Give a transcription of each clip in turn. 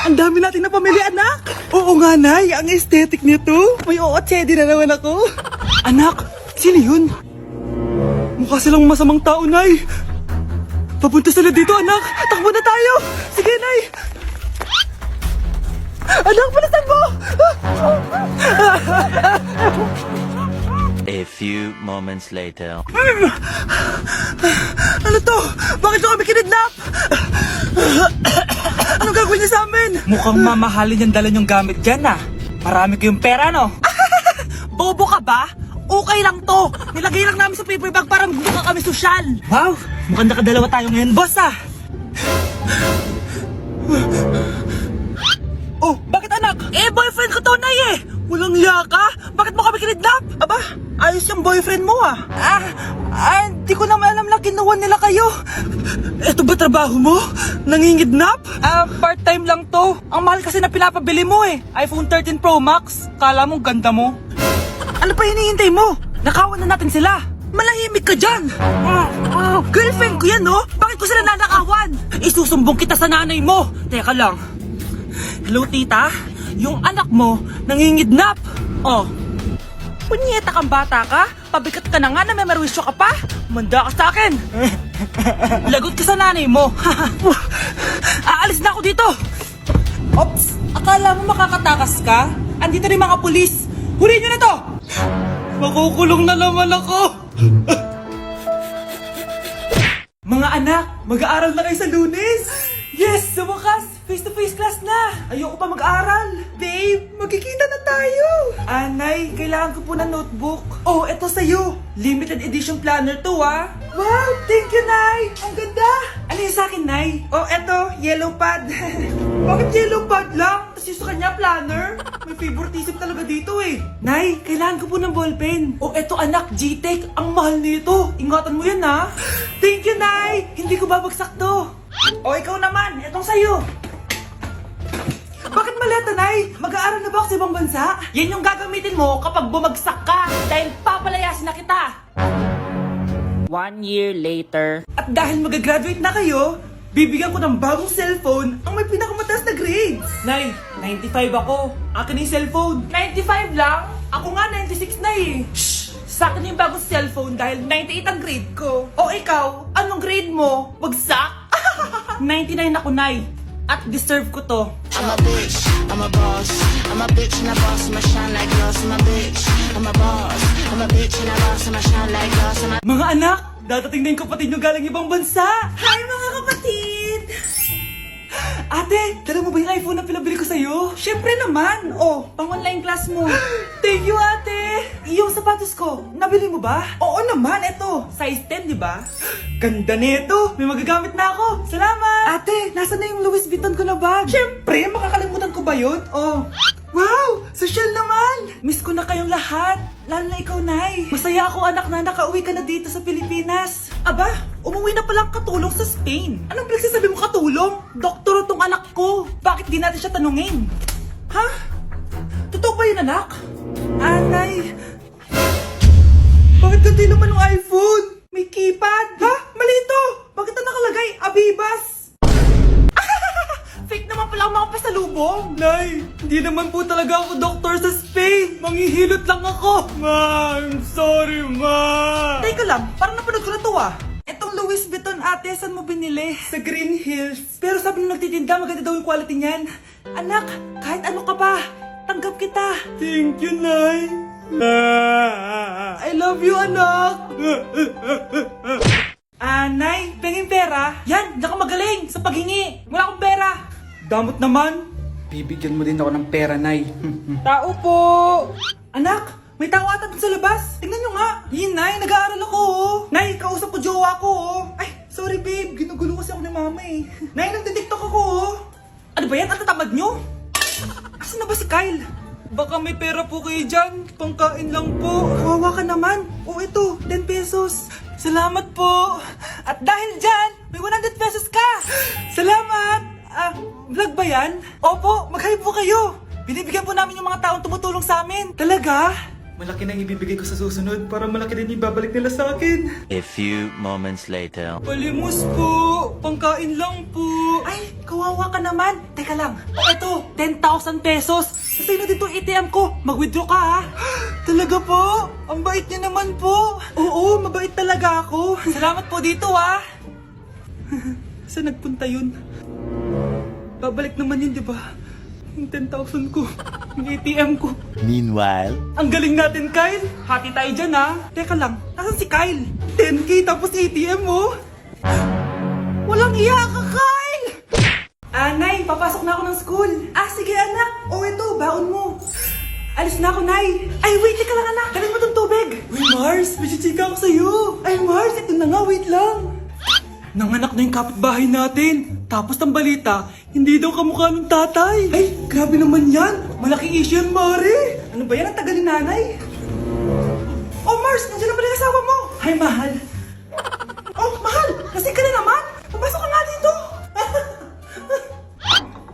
Ang dami natin na pamilya, anak. Oo nga, Nay. Ang aesthetic nito. May ootsedi na naman ako. Anak, sino yun? Mukha silang masamang tao, Nay. Papunta sila dito, anak. Takbo na tayo. Sige, Nay. Anak, palasan mo! A few moments later. Ano to? Bakit nyo kami kinidnap? Ano gagawin niya sa amin? Mukhang mamahalin yung dala yung gamit dyan ah. Marami kayong pera no? Bobo ka ba? Okay lang to. Nilagay lang namin sa paper bag para magbuka kami sosyal. Wow, mukhang nakadalawa tayo ngayon boss ah. Oh, bakit anak? Eh, boyfriend ko to, Nay eh. Walang hiya ka? Bakit mo kami kinidnap? Aba, ayos yung boyfriend mo ah. Di ko naman alam na kinuha nila kayo. Ito ba trabaho mo? Nangingidnap? Part-time lang to. Ang mahal kasi na pinapabili mo eh. iPhone 13 Pro Max. Kala mo ganda mo. Ano pa hinihintay mo? Nakawan na natin sila. Malahimik ka dyan. Girlfriend ko yan, no? Bakit ko sila nanakawan? Isusumbong kita sa nanay mo. Teka lang. Hello, tita? Yung anak mo nangingidnap. Oh. Punyeta kang bata ka? Pabigat ka na nga na may merwisyo ka pa? Manda ka sa akin. Lagot ka sa nanay mo. Aalis na ako dito. Ops, akala mo makakatakas ka? Andito rin mga pulis. Huli nyo na to! Makukulong na naman ako. Mga anak, mag-aaral na kayo sa Lunes. Yes, sa wakas, face-to-face class na. Ayoko pa mag-aral. Babe, magkikita na tayo. Anay, kailangan ko po ng notebook. Oh, eto sa'yo. Limited edition planner to ah. Wow, thank you, Nay. Ang ganda. Ano yung sa'kin, Nay? Oh, eto, yellow pad. Bakit yellow pad lang? Tapos yung sa kanya, planner? May favoritism talaga dito eh. Nay, kailangan ko po ng ballpen. Oh, eto anak, G-Tech. Ang mahal nito. Ingatan mo yan ha. Thank you, Nay. Hindi ko babagsak to. O, ikaw naman. Etong sa'yo. Bakit maleta, Nay? Mag-aaral na ba ako sa ibang bansa? Yan yung gagamitin mo kapag bumagsak ka. Dahil papalayasin na kita. 1 year later. At dahil mag-graduate na kayo, bibigyan ko ng bagong cellphone ang may pinakamataas na grades. Nay, 95 ako. Akin yung cellphone. 95 lang? Ako nga 96 na eh. Shh! Sa akin yung bagong cellphone dahil 98 ang grade ko. O ikaw, anong grade mo? Bagsak? 99 ako, Nay. At deserve ko to. I'm a bitch, I'm a boss. I'm a bitch and a boss, I'ma shine like glass. I'm a bitch, I'm a boss. I'm a bitch and a boss, I'ma shine like glass. Mga anak, dadating na yung kapatid nyo galing ibang bansa. Hi mga kapatid! Ate, dala mo ba yung iPhone na pinabili ko sa'yo? Siyempre naman! Oh, Pang-online class mo. thank you ate! Yung sapatos ko, nabili mo ba? Oo naman, eto! Size 10, di ba? Ganda nito! May magagamit na ako! Salamat! Ate, nasa na yung Louis Vuitton ko na bag? Siyempre, makakalimutan ko ba yun? Oh, wow! Social naman! Miss ko na kayong lahat. Lalo na ikaw, Nay. Masaya ako, anak, na nakauwi ka na dito sa Pilipinas. Aba, umuwi na palang katulong sa Spain. Anong pinagsasabi mo katulong? Doktor tong anak ko. Bakit di natin siya tanungin? Ha? Totoo ba yun, anak? Anay, Bakit ganti naman ng iPhone? May keypad. Ha? Mali ito! Bakit na nakalagay? Abibas! Fake naman pala ang mga pasalubong. Nay, hindi naman po talaga ako doktor sa Spain. Manghihilot lang ako. Ma, I'm sorry, ma. Teka lang, parang napanood ko na to ah. Etong Louis Vuitton ate, saan mo binili? Sa Green Hills. Pero sabi nung nagtitinda, maganda daw yung quality niyan. Anak, kahit ano ka pa, tanggap kita. Thank you, Nay. I love you, anak. Nay, pengin pera? Yan, di ako magaling sa paghingi. Wala akong pera. Damot naman. Bibigyan mo din ako ng pera, Nay. Tao po. Anak, may tao ata dun sa labas. Tingnan nyo nga. Yun, Nay, nag-aaral ako oh. Nay, kausap ko jowa ko oh. Ay, sorry babe, ginugulo kasi ako ni mama eh. Nay, nagtitiktok ako oh. Ano ba yan? Ang tatamad nyo? Asan na ba si Kyle? Baka may pera po kayo dyan. Pangkain lang po. Kawawa ka naman. O ito, 10 pesos. Salamat po. At dahil dyan, may 100 pesos ka. Salamat. Vlog ba yan? Opo, mag-hi po kayo. Binibigyan po namin yung mga taong tumutulong sa amin. Talaga? Malaki na ibibigay ko sa susunod para malaki din ibabalik nila sa akin. A few moments later. Palimos po! Pangkain lang po! Ay, kawawa ka naman. Teka lang. Eto, 10,000 pesos. Sa'yo na din itong ATM ko. Mag-withdraw ka ha. Talaga po? Ang bait niya naman po! Oo, mabait talaga ako. Salamat po dito ha. Saan nagpunta yun? Babalik naman yun, di ba? Yung 10,000 ko. Yung ATM ko. Meanwhile. Ang galing natin, Kyle! Hati tayo dyan, ha? Teka lang, nasan si Kyle? 10K tapos ATM mo? Walang iya ka, Kyle! Nay, papasok na ako ng school. Sige anak. Ito, baon mo. Alis na ako, Nay. Ay, wait, teka lang anak. Dalhin mo tong tubig. Uy, Mars, may chichika ako sa'yo. Ay, Mars, ito na nga, wait lang. Nanganak na yung kapitbahay natin. Tapos ang balita, hindi daw kamukha ng tatay. Ay, grabe naman yan. Malaking issue yan, Mari. Ano ba yan? Ang tagal ni nanay. Oh, Mars, nandiyan na pala yung asawa mo. Ay, mahal. Oh, mahal. Lasing ka na naman. Papasok ka nga dito.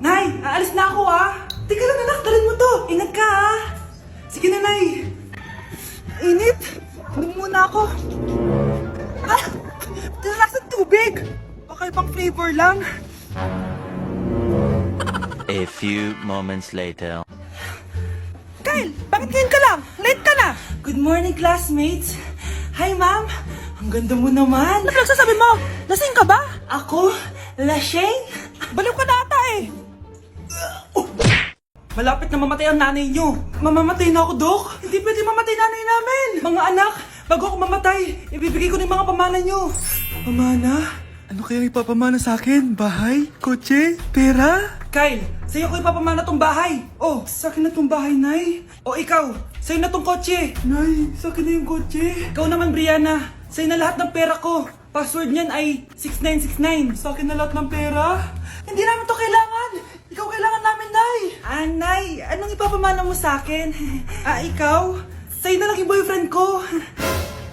Nay, aalis na ako ah. Teka lang anak, dalhin mo to. Ingat ka ah. Sige na, Nay. Init. Inom muna ako. Ah, tinalasan tubig. Baka ibang flavor lang. A few moments later. Kyle, bakit ngayon ka lang? Late ka na. Good morning, classmates. Hi, ma'am. Ang ganda mo naman. Ano nagsasabi mo? Lasing ka ba? Ako? Lasing? Baliw ka na ata eh. Malapit na mamatay ang nanay nyo. Mamamatay na ako, Dok. Hindi pwede mamatay nanay namin. Mga anak, bago ako mamatay, ibibigay ko na yung mga pamana nyo. Pamana? Ano kaya ipapamana sa akin? Bahay? Kotse? Pera? Kyle, sa'yo ko ipapamana tong bahay. Oh, sa akin na tong bahay, Nay. O ikaw, sa'yo na tong kotse. Nay, sa akin na yung kotse. Ikaw naman, Brianna, sa'yo na lahat ng pera ko. Password niyan ay 6969. Sa akin na lahat ng pera. Hindi namin to kailangan. Ikaw kailangan namin, Nay. Nay, anong ipapamana mo sa akin? Ikaw? Sa'yo na lang yung boyfriend ko.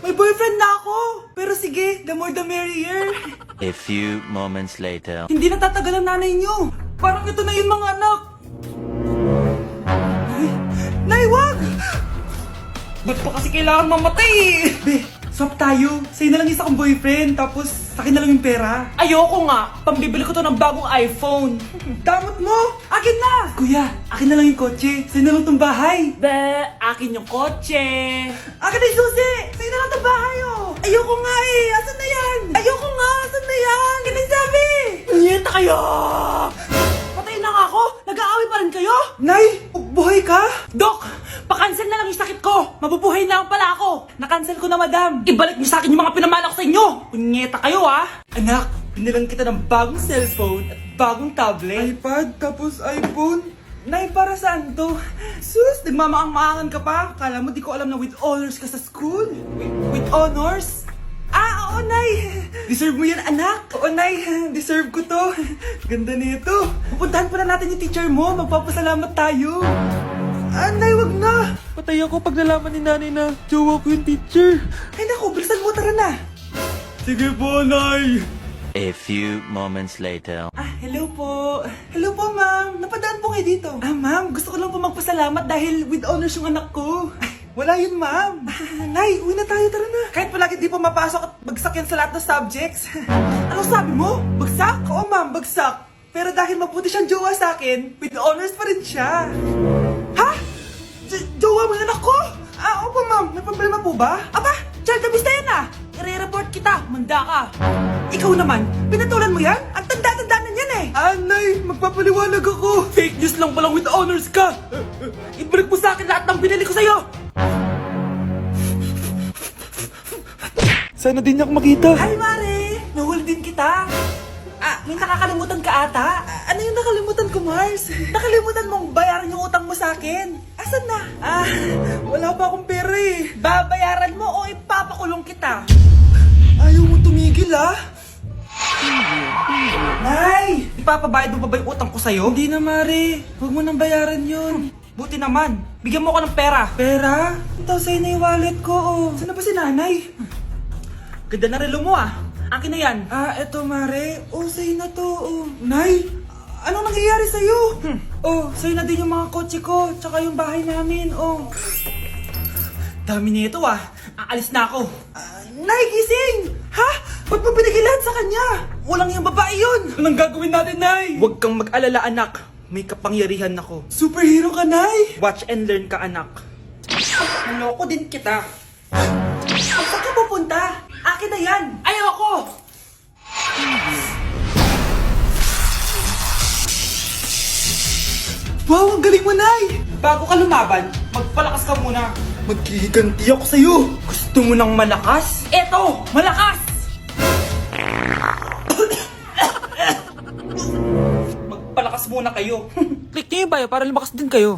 May boyfriend na ako. Pero sige, the more the merrier. A few moments later. Hindi natatagal ang nanay niyo. Parang ito na yung mga anak. Nay, wag! Ba't pa kasi kailangan mamatay eh? Be, swap tayo. Sa'yo na lang isa kong boyfriend, tapos sa akin na lang yung pera. Ayoko nga. Pambibili ko to ng bagong iPhone. Damot mo! Akin na! Kuya, akin na lang yung kotse. Sa'yo na lang tong bahay. Be, akin yung kotse. Akin na yung susi! Sa'yo na lang tong bahay oh! Ayoko nga eh! Asan na yan? Ayoko nga! Asan na yan? Akin na yung sabi! Nyeta kayo! Patay na nga ako. Nag-aaway pa rin kayo? Nay, buhay ka? Dok, pakancel na lang yung sakit ko. Mabubuhay na lang pala ako. Nakancel ko na, madam. Ibalik niyo sa akin yung mga pinamala ko sa inyo. Punyeta kayo, ah. Anak, binilang kita ng bagong cellphone at bagong tablet. iPad, tapos iPhone. Nay, para saan to? Sus, nagmamaang-maangan ka pa? Kala mo di ko alam na with honors ka sa school? With honors? Oo, Nay. Deserve mo yan, anak. Oo, Nay. Deserve ko to. Ganda nito. Pupuntahan pa na natin yung teacher mo. Magpapasalamat tayo. Nay, wag na. Patay ako pag nalaman ni nanay na jowa ko yung teacher. Ay, naku, bilisan mo. Tara na. Sige po, Nay. A few moments later. Hello po. Hello po, ma'am. Napadaan po kayo dito. Ma'am, gusto ko lang po magpasalamat dahil with honors yung anak ko. Ay, wala yun, ma'am. Nay, uwi na tayo. Tara na. Kahit palagi di po mapasok at bagsak yan sa lahat ng subjects. Anong sabi mo? Bagsak? Oo, ma'am, bagsak. Pero dahil mabuti siyang jowa sa akin, with honors pa rin siya. Ha? Jowa mo yung anak ko? Opo, ma'am. May problema po ba? Aba, child abuse na yan ah. I-report kita. Manda ka. Ikaw naman, pinatulan mo yan? Ang tanda-tanda na yan eh! Nay, magpapaliwanag ako! Fake news lang palang with honors ka! Ibalik mo sa akin lahat ng binili ko sa'yo! Sana din niya ako makita. Hi, Mare! Nahuli din kita. May nakakalimutan ka ata. Ano yung nakalimutan ko, Mars? Nakalimutan mong bayaran yung utang mo sa akin. Asan na? Wala pa akong pera eh. Babayaran mo o ipapakulong kita? Ayaw mo tumigil Nay! Ipapabayad mo pa ba yung utang ko sa'yo? Hindi na, Mare. Huwag mo nang bayaran yun. Buti naman. Bigyan mo ako ng pera. Pera? Ito, sa'yo na yung wallet ko. Saan na ba si nanay? Ganda na relo mo Akin na yan. Eto, Mare. Sa'yo na to. Nay! Anong nangyayari sa'yo? Sa'yo na din yung mga kotse ko. Tsaka yung bahay namin. Dami nito ah. Aalis na ako. Nay, gising! Ha? Ba't mo binigay lahat sa kanya? Walang yung babae yun. Anong gagawin natin, Nay? Huwag kang mag-alala, anak. May kapangyarihan ako. Superhero ka, Nay! Watch and learn ka, anak. Naloko din kita. Saan ka pupunta? Akin na yan! Ayoko! Wow, ang galing mo, Nay! Bago ka lumaban, magpalakas ka muna. Maghihiganti ako sa'yo! Gusto mo ng malakas? Eto! Malakas! Magpalakas muna kayo. Click niyo ba para lumakas din kayo?